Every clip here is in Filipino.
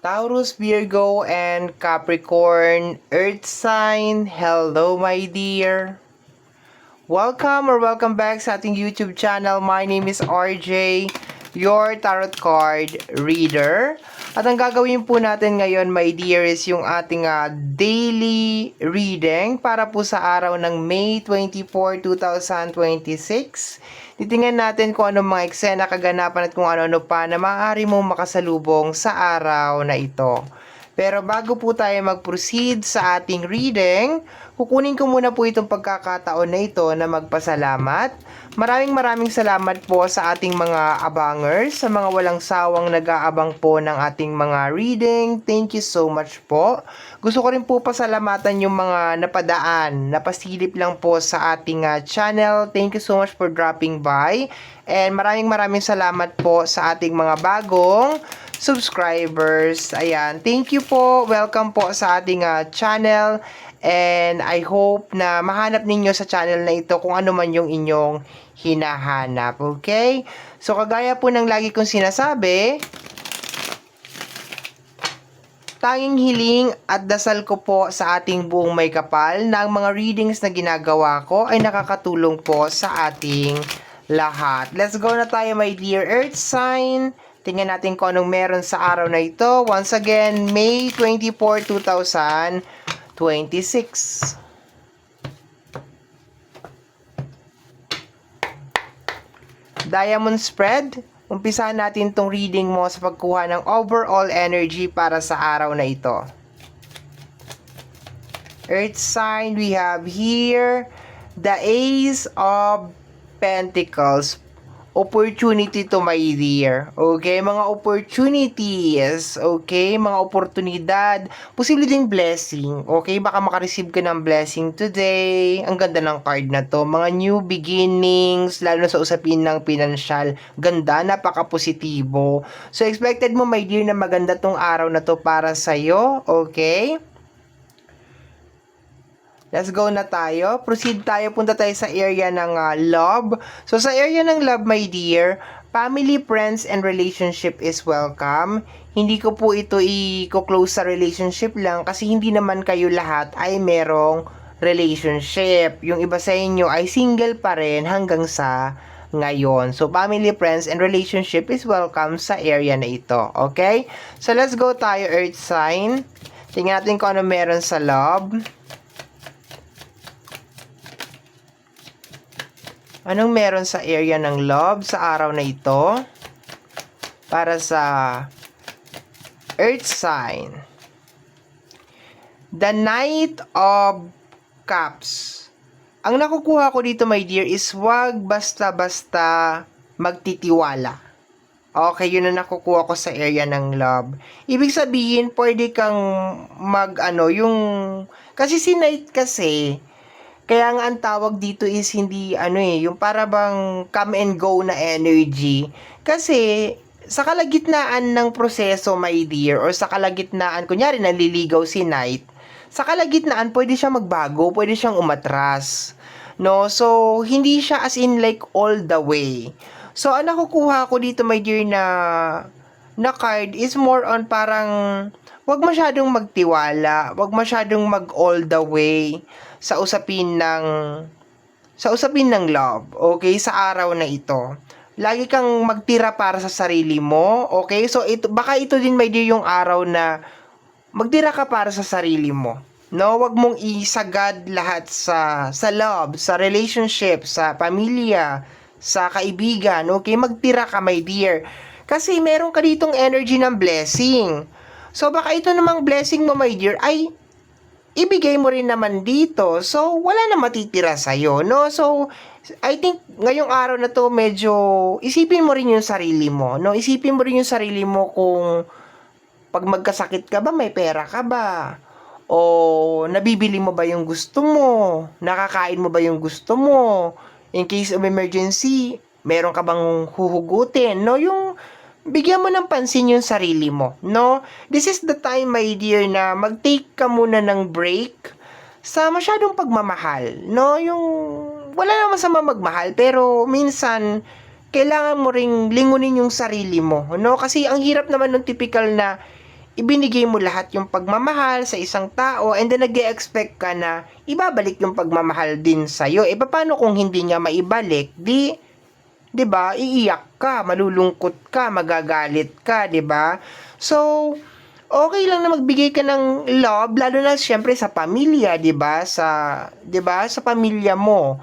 Taurus, Virgo, and Capricorn, Earth sign, hello my dear. Welcome back sa ating YouTube channel. My name is RJ, your tarot card reader. At ang gagawin po natin ngayon, my dear, is yung ating daily reading para po sa araw ng May 24, 2026. Titingnan natin kung ano mga eksena, kaganapan at kung ano-ano pa na maaari mong makasalubong sa araw na ito. Pero bago po tayo mag-proceed sa ating reading, kukunin ko muna po itong pagkakataon na ito na magpasalamat. Maraming salamat po sa ating mga abangers, sa mga walang sawang nag-aabang po ng ating mga reading. Thank you so much po. Gusto ko rin po pasalamatan yung mga napadaan, napasilip lang po sa ating channel. Thank you so much for dropping by. And maraming salamat po sa ating mga bagong subscribers. Ayan, thank you po. Welcome po sa ating channel. And I hope na mahanap ninyo sa channel na ito kung ano man yung inyong hinahanap. Okay? So, kagaya po ng lagi kong sinasabi, tanging hiling at dasal ko po sa ating buong may kapal na ang mga readings na ginagawa ko ay nakakatulong po sa ating lahat. Let's go na tayo, my dear Earth sign. Tingnan natin kung anong meron sa araw na ito. Once again, May 24, 2026. Diamond spread. Umpisahan natin tong reading mo sa pagkuha ng overall energy para sa araw na ito. Earth sign, we have here the Ace of Pentacles. Opportunity to, my dear. Okay, mga opportunities. Okay, mga oportunidad. Posible ding blessing. Okay, baka makareceive ka ng blessing today. Ang ganda ng card na to. Mga new beginnings, lalo na sa usapin ng pinansyal. Ganda, napaka-positibo. So, expected mo, my dear, na maganda tong araw na to para sa'yo. Okay? Let's go na tayo. Proceed tayo. Punta tayo sa area ng love. So, sa area ng love, my dear, family, friends, and relationship is welcome. Hindi ko po ito i-close sa relationship lang kasi hindi naman kayo lahat ay merong relationship. Yung iba sa inyo ay single pa rin hanggang sa ngayon. So, family, friends, and relationship is welcome sa area na ito. Okay? So, let's go tayo, Earth sign. Tingnan natin kung ano meron sa love. Anong meron sa area ng love sa araw na ito? Para sa Earth sign. The Knight of Cups. Ang nakukuha ko dito, my dear, is wag basta-basta magtitiwala. Okay, yun ang nakukuha ko sa area ng love. Ibig sabihin, pwede kang kasi si Knight kasi, kaya nga ang tawag dito is hindi yung para bang come and go na energy. Kasi sa kalagitnaan ng proseso, my dear, or sa kalagitnaan, kunyari naliligaw si Knight, sa kalagitnaan pwede siyang magbago, pwede siyang umatras. No? So, hindi siya as in like all the way. So, ang nakukuha ko dito, my dear, na card is more on parang wag masyadong magtiwala, wag masyadong mag all the way sa usapin ng love, okay, sa araw na ito. Lagi kang magtira para sa sarili mo, okay? So baka ito din, my dear, yung araw na magtira ka para sa sarili mo. No, wag mong isagad lahat sa love, sa relationship, sa pamilya, sa kaibigan, okay? Magtira ka, my dear. Kasi meron ka ditong energy ng blessing. So baka ito namang blessing mo, my dear, ay ibigay mo rin naman dito. So, wala na matitira sa'yo, no? So, I think, ngayong araw na to, medyo, isipin mo rin yung sarili mo, no? Isipin mo rin yung sarili mo kung pag magkasakit ka ba, may pera ka ba? O, nabibili mo ba yung gusto mo? Nakakain mo ba yung gusto mo? In case of emergency, meron ka bang huhugutin, no? Yung bigyan mo ng pansin yung sarili mo, no? This is the time, my dear, na mag-take ka muna ng break sa masyadong pagmamahal, no? Yung wala naman sa magmahal, pero minsan kailangan mo ring lingunin yung sarili mo, no? Kasi ang hirap naman ng typical na ibinigay mo lahat yung pagmamahal sa isang tao and then nag-e-expect ka na ibabalik yung pagmamahal din sa'yo. E paano kung hindi niya maibalik? Di ba? Iiyak ka, malulungkot ka, magagalit ka, di ba? So, okay lang na magbigay ka ng love, lalo na siyempre sa pamilya, di ba? Di ba? Sa pamilya mo.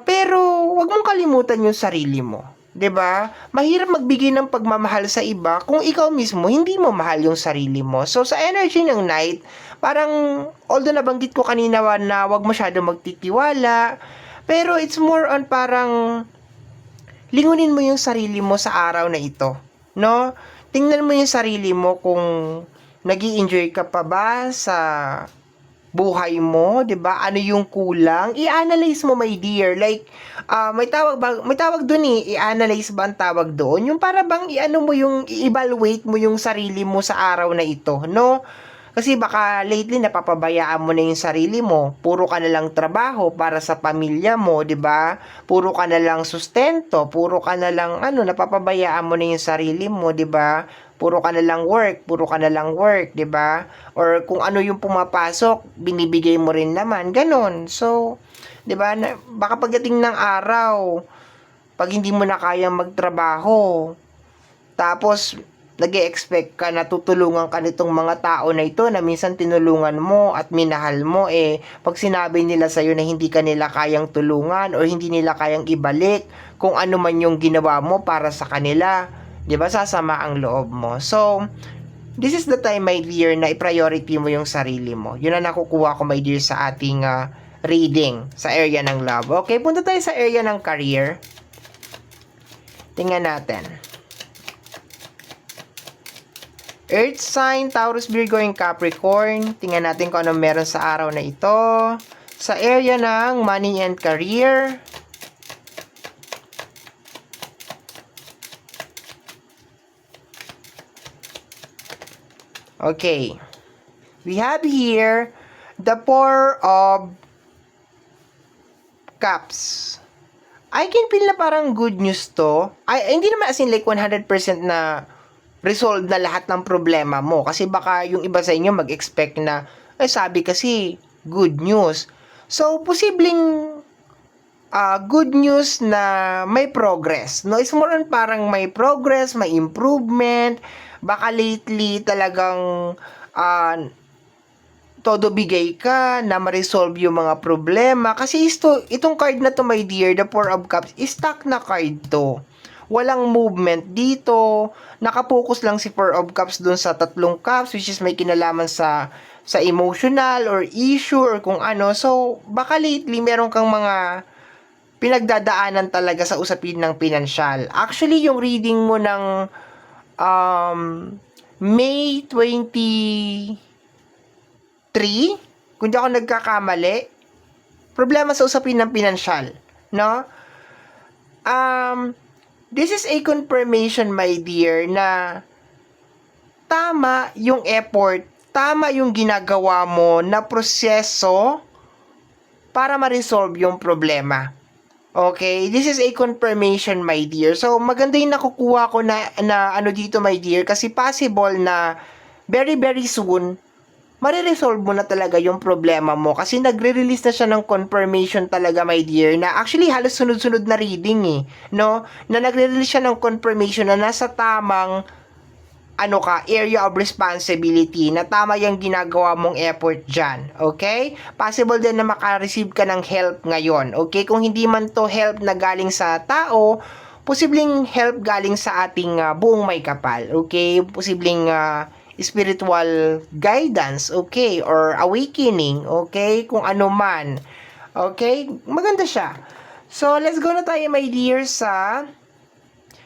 Pero wag mong kalimutan yung sarili mo. 'Di ba? Mahirap magbigay ng pagmamahal sa iba kung ikaw mismo hindi mo mahal yung sarili mo. So sa energy ng night, parang although nabanggit ko kanina na wag masyado magtitiwala, pero it's more on parang lingunin mo yung sarili mo sa araw na ito, no? Tingnan mo yung sarili mo kung nag-i-enjoy ka pa ba sa buhay mo, 'di ba? Ano yung kulang? I-analyze mo, my dear. Like may tawag doon i-analyze ba ang tawag doon? Yung para bang i-ano mo yung i-evaluate mo yung sarili mo sa araw na ito, no? Kasi baka lately napapabayaan mo na yung sarili mo. Puro ka na lang trabaho para sa pamilya mo, 'di ba? Puro ka na lang sustento, puro ka na lang napapabayaan mo na yung sarili mo, 'di ba? Puro ka na lang work, 'di ba? Or kung ano yung pumapasok, binibigay mo rin naman, ganon. So, 'di ba? Baka pagdating ng araw, pag hindi mo na kayang magtrabaho, tapos nag-e-expect ka na tutulungan ka nitong mga tao na ito na minsan tinulungan mo at minahal mo, pag sinabi nila sa'yo na hindi ka nila kayang tulungan or hindi nila kayang ibalik kung ano man yung ginawa mo para sa kanila, 'di ba? Sasama ang loob mo. So, this is the time, my dear, na i-priority mo yung sarili mo. Yun ang nakukuha ko, my dear, sa ating reading sa area ng love. Okay, punta tayo sa area ng career. Tingnan natin. Earth sign, Taurus, Virgo, and Capricorn. Tingnan natin kung ano meron sa araw na ito. Sa area ng money and career. Okay. We have here the Four of Cups. I can feel na parang good news to. Hindi naman as in like 100% na resolve na lahat ng problema mo. Kasi baka yung iba sa inyo mag-expect na, sabi kasi, good news. So, posibleng good news na may progress. No? It's more on parang may progress, may improvement. Baka lately talagang todo bigay ka na ma-resolve yung mga problema. Kasi itong card na to, my dear, the Four of Cups, stuck na card to. Walang movement dito. Nakapokus lang si Four of Cups dun sa tatlong cups, which is may kinalaman sa emotional or issue or kung ano. So, baka lately meron kang mga pinagdadaanan talaga sa usapin ng pinansyal. Actually, yung reading mo ng May 23, kung di ako nagkakamali, problema sa usapin ng pinansyal, no? This is a confirmation, my dear, na tama yung effort, tama yung ginagawa mo na proseso para ma-resolve yung problema. Okay? This is a confirmation, my dear. So, maganda yung nakukuha ko na ano dito, my dear, kasi possible na very, very soon, mariresolve mo na talaga yung problema mo kasi nagre-release na siya ng confirmation talaga, my dear, na actually halos sunod-sunod na reading no? Na nagre-release siya ng confirmation na nasa tamang area of responsibility, na tama yung ginagawa mong effort dyan, okay? Possible din na makareceive ka ng help ngayon, okay? Kung hindi man to help na galing sa tao, posibleng help galing sa ating buong may kapal, okay? Posibleng spiritual guidance, okay, or awakening, okay, kung ano man, okay, maganda siya. So, let's go na tayo, my dear, sa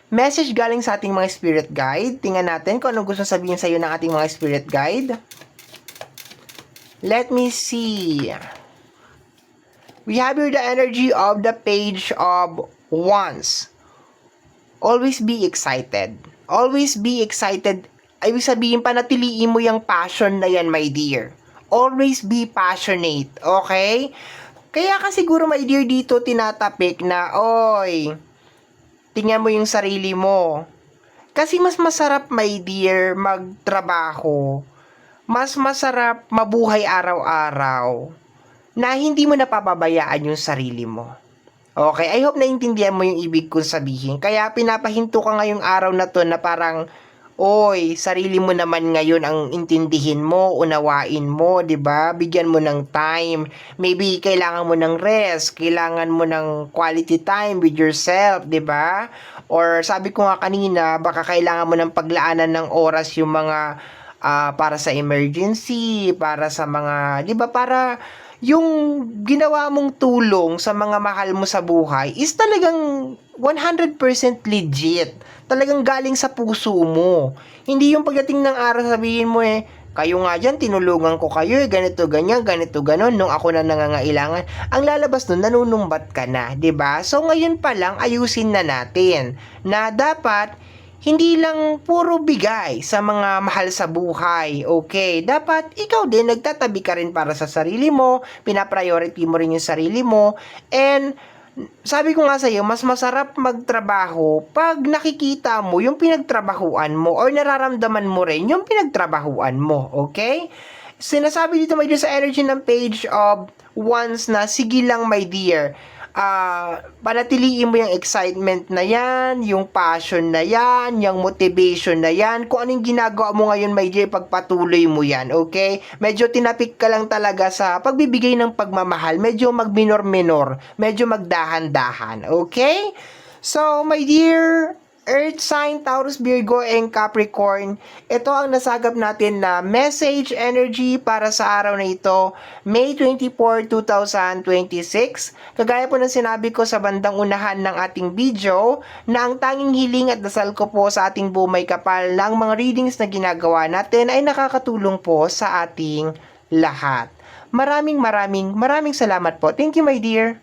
message galing sa ating mga spirit guide. Tingnan natin kung anong gusto sabihin sa iyo ng ating mga spirit guide. Let me see. We have here the energy of the Page of Wands. Always be excited. Always be excited. Ibig sabihin, panatiliin mo yung passion na yan, my dear. Always be passionate, okay? Kaya ka siguro, my dear, dito tinatapik na, oy, tingnan mo yung sarili mo. Kasi mas masarap, my dear, magtrabaho. Mas masarap mabuhay araw-araw na hindi mo napapabayaan yung sarili mo. Okay, I hope naintindihan mo yung ibig kong sabihin. Kaya pinapahinto ka ngayong araw na to na parang, oy, sarili mo naman ngayon ang intindihin mo, unawain mo, 'di ba? Bigyan mo ng time. Maybe kailangan mo ng rest, kailangan mo ng quality time with yourself, 'di ba? Or sabi ko nga kanina, baka kailangan mo ng paglaanan ng oras yung mga para sa emergency, para sa mga, 'di ba, para yung ginawa mong tulong sa mga mahal mo sa buhay is talagang 100% legit. Talagang galing sa puso mo. Hindi yung pagdating ng araw sabihin mo kayo nga dyan, tinulungan ko kayo ganito, ganyan, ganito, ganon, nung ako na nangangailangan. Ang lalabas nun, nanunumbat ka na, 'di ba? So ngayon pa lang, ayusin na natin na dapat hindi lang puro bigay sa mga mahal sa buhay, okay? Dapat ikaw din, nagtatabi ka rin para sa sarili mo, pinapriority mo rin yung sarili mo, and sabi ko nga sa'yo, mas masarap magtrabaho pag nakikita mo yung pinagtrabahuan mo or nararamdaman mo rin yung pinagtrabahuan mo, okay? Sinasabi dito, my dear, sa energy ng page of wands na, sige lang, my dear, panatiliin mo yung excitement na yan, yung passion na yan, yung motivation na yan, kung anong ginagawa mo ngayon, my dear, pagpatuloy mo yan, okay? Medyo tinapik ka lang talaga sa pagbibigay ng pagmamahal, medyo magminor-minor, medyo magdahan-dahan, okay? So, my dear Earth sign, Taurus, Virgo, and Capricorn, ito ang nasagap natin na message energy para sa araw na ito, May 24, 2026. Kagaya po ng sinabi ko sa bandang unahan ng ating video, na ang tanging hiling at dasal ko po sa ating bumay kapal ng mga readings na ginagawa natin ay nakakatulong po sa ating lahat. Maraming salamat po. Thank you, my dear.